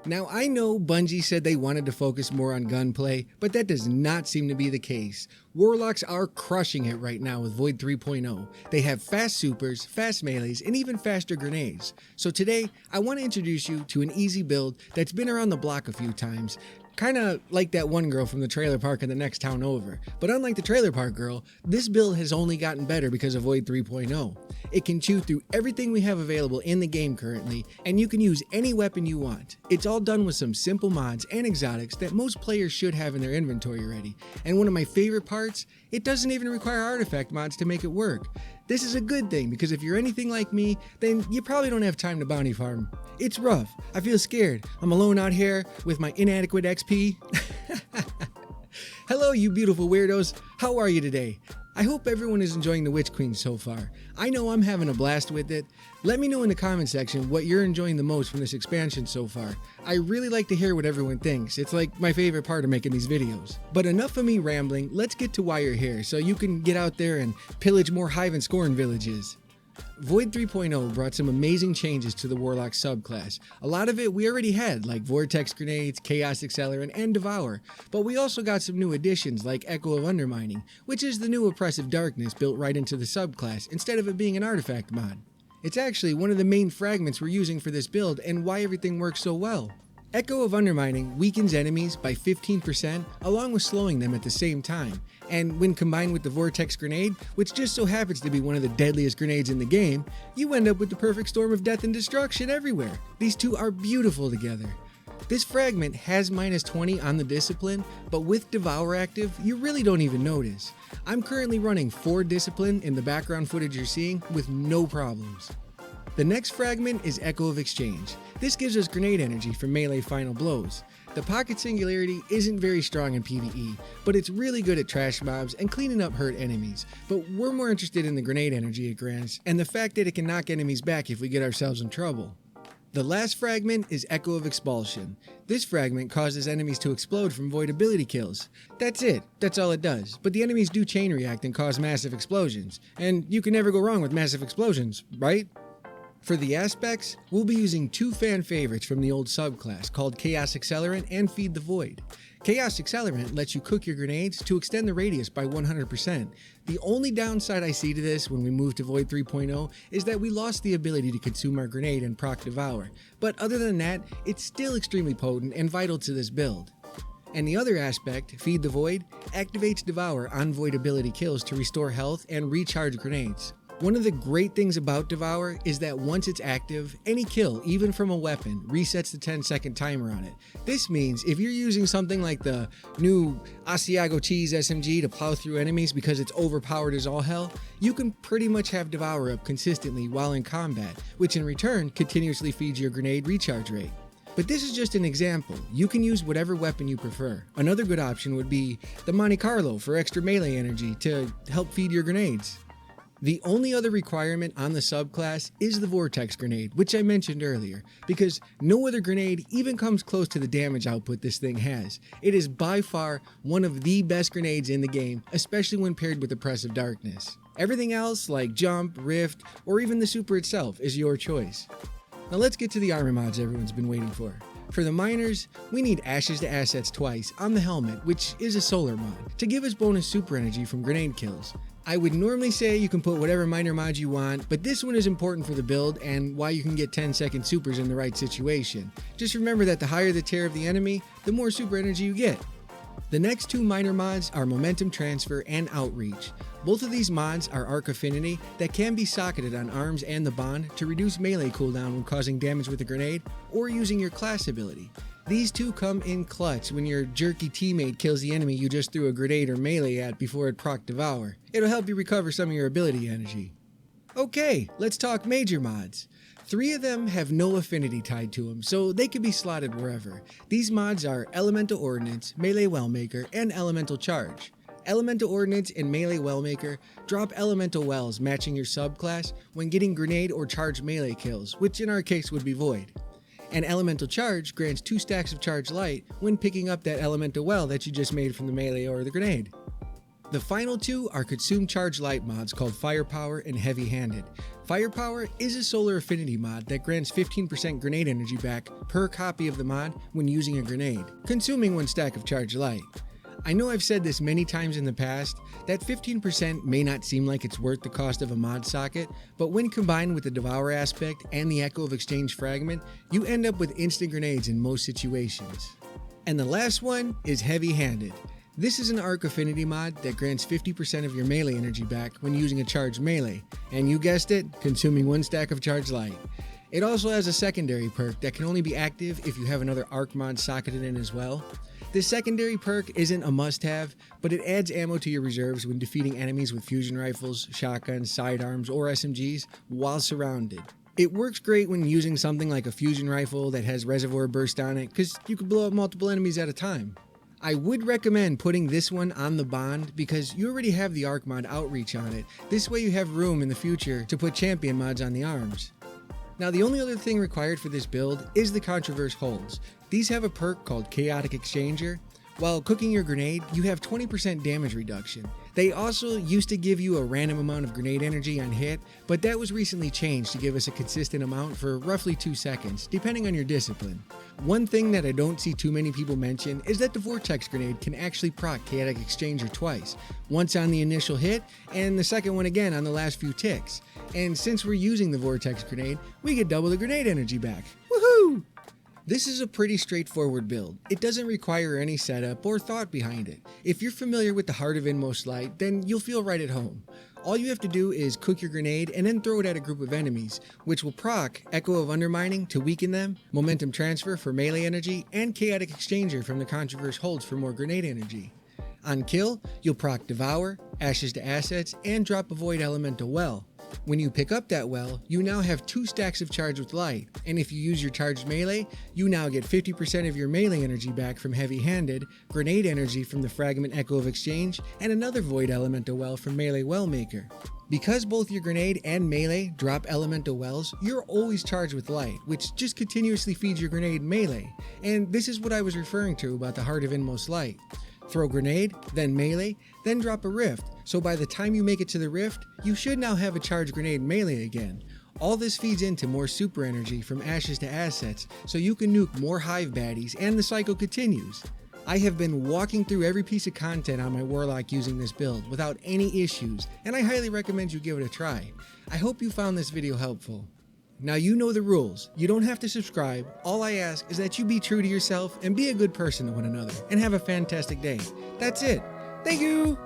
Now I know Bungie said they wanted to focus more on gunplay, but that does not seem to be the case. Warlocks are crushing it right now with Void 3.0. They have fast supers, fast melees, and even faster grenades. So today, I want to introduce you to an easy build that's been around the block a few times. Kinda like that one girl from the trailer park in the next town over. But unlike the trailer park girl, this build has only gotten better because of Void 3.0. It can chew through everything we have available in the game currently, and you can use any weapon you want. It's all done with some simple mods and exotics that most players should have in their inventory already. And one of my favorite parts, it doesn't even require artifact mods to make it work. This is a good thing because if you're anything like me, then you probably don't have time to bounty farm. It's rough. I feel scared. I'm alone out here with my inadequate XP. Hello, you beautiful weirdos. How are you today? I hope everyone is enjoying the Witch Queen so far. I know I'm having a blast with it. Let me know in the comment section what you're enjoying the most from this expansion so far. I really like to hear what everyone thinks. It's like my favorite part of making these videos. But enough of me rambling, let's get to why you're here so you can get out there and pillage more Hive and Scorn villages. Void 3.0 brought some amazing changes to the Warlock subclass. A lot of it we already had, like Vortex Grenades, Chaos Accelerant, and Devour, but we also got some new additions like Echo of Undermining, which is the new Oppressive Darkness built right into the subclass instead of it being an artifact mod. It's actually one of the main fragments we're using for this build and why everything works so well. Echo of Undermining weakens enemies by 15% along with slowing them at the same time, and when combined with the Vortex Grenade, which just so happens to be one of the deadliest grenades in the game, you end up with the perfect storm of death and destruction everywhere. These two are beautiful together. This fragment has -20 on the discipline, but with Devour active, you really don't even notice. I'm currently running 4 discipline in the background footage you're seeing with no problems. The next fragment is Echo of Exchange. This gives us grenade energy for melee final blows. The Pocket Singularity isn't very strong in PVE, but it's really good at trash mobs and cleaning up hurt enemies. But we're more interested in the grenade energy it grants, and the fact that it can knock enemies back if we get ourselves in trouble. The last fragment is Echo of Expulsion. This fragment causes enemies to explode from void ability kills. That's it, that's all it does, but the enemies do chain react and cause massive explosions, and you can never go wrong with massive explosions, right? For the aspects, we'll be using 2 fan favorites from the old subclass called Chaos Accelerant and Feed the Void. Chaos Accelerant lets you cook your grenades to extend the radius by 100%. The only downside I see to this when we move to Void 3.0 is that we lost the ability to consume our grenade and proc Devour, but other than that, it's still extremely potent and vital to this build. And the other aspect, Feed the Void, activates Devour on void ability kills to restore health and recharge grenades. One of the great things about Devour is that once it's active, any kill, even from a weapon, resets the 10-second timer on it. This means if you're using something like the new Asiago Cheese SMG to plow through enemies because it's overpowered as all hell, you can pretty much have Devour up consistently while in combat, which in return continuously feeds your grenade recharge rate. But this is just an example. You can use whatever weapon you prefer. Another good option would be the Monte Carlo for extra melee energy to help feed your grenades. The only other requirement on the subclass is the Vortex Grenade, which I mentioned earlier, because no other grenade even comes close to the damage output this thing has. It is by far one of the best grenades in the game, especially when paired with Oppressive Darkness. Everything else, like Jump, Rift, or even the super itself, is your choice. Now let's get to the armor mods everyone's been waiting for. For the miners, we need Ashes to Assets twice on the helmet, which is a solar mod, to give us bonus super energy from grenade kills. I would normally say you can put whatever miner mod you want, but this one is important for the build and why you can get 10-second supers in the right situation. Just remember that the higher the tier of the enemy, the more super energy you get. The next 2 miner mods are Momentum Transfer and Outreach. Both of these mods are arc affinity that can be socketed on arms and the bond to reduce melee cooldown when causing damage with a grenade or using your class ability. These 2 come in clutch when your jerky teammate kills the enemy you just threw a grenade or melee at before it proc Devour. It'll help you recover some of your ability energy. Okay, let's talk major mods. 3 of them have no affinity tied to them, so they can be slotted wherever. These mods are Elemental Ordnance, Melee Wellmaker, and Elemental Charge. Elemental Ordnance and Melee Wellmaker drop Elemental Wells matching your subclass when getting grenade or charge melee kills, which in our case would be Void. And Elemental Charge grants 2 stacks of Charge Light when picking up that Elemental Well that you just made from the melee or the grenade. The final two are consume charge light mods called Firepower and Heavy Handed. Firepower is a solar affinity mod that grants 15% grenade energy back per copy of the mod when using a grenade, consuming 1 stack of charge light. I know I've said this many times in the past, that 15% may not seem like it's worth the cost of a mod socket, but when combined with the Devour aspect and the Echo of Exchange fragment, you end up with instant grenades in most situations. And the last one is Heavy Handed. This is an arc affinity mod that grants 50% of your melee energy back when using a charged melee, and you guessed it, consuming 1 stack of charged light. It also has a secondary perk that can only be active if you have another arc mod socketed in as well. This secondary perk isn't a must-have, but it adds ammo to your reserves when defeating enemies with fusion rifles, shotguns, sidearms, or SMGs while surrounded. It works great when using something like a fusion rifle that has reservoir burst on it, because you can blow up multiple enemies at a time. I would recommend putting this one on the bond because you already have the Arc mod Outreach on it. This way you have room in the future to put champion mods on the arms. Now the only other thing required for this build is the Controverse Holes. These have a perk called Chaotic Exchanger. While cooking your grenade, you have 20% damage reduction. They also used to give you a random amount of grenade energy on hit, but that was recently changed to give us a consistent amount for roughly 2 seconds, depending on your discipline. One thing that I don't see too many people mention is that the vortex grenade can actually proc Chaotic Exchanger twice, once on the initial hit and the second one again on the last few ticks. And since we're using the vortex grenade, we get double the grenade energy back. Woohoo! This is a pretty straightforward build. It doesn't require any setup or thought behind it. If you're familiar with the Heart of Inmost Light, then you'll feel right at home. All you have to do is cook your grenade and then throw it at a group of enemies, which will proc Echo of Undermining to weaken them, Momentum Transfer for melee energy, and Chaotic Exchanger from the Controverse Holds for more grenade energy. On kill, you'll proc Devour, Ashes to Assets, and drop a Void Elemental Well. When you pick up that well, you now have 2 stacks of charge with light, and if you use your charged melee, you now get 50% of your melee energy back from Heavy Handed, grenade energy from the Fragment Echo of Exchange, and another Void Elemental Well from Melee Wellmaker. Because both your grenade and melee drop elemental wells, you're always charged with light, which just continuously feeds your grenade melee, and this is what I was referring to about the Heart of Inmost Light. Throw grenade, then melee, then drop a rift, so by the time you make it to the rift, you should now have a charged grenade melee again. All this feeds into more super energy from Ashes to Assets, so you can nuke more hive baddies and the cycle continues. I have been walking through every piece of content on my Warlock using this build without any issues, and I highly recommend you give it a try. I hope you found this video helpful. Now you know the rules. You don't have to subscribe. All I ask is that you be true to yourself and be a good person to one another and have a fantastic day. That's it. Thank you.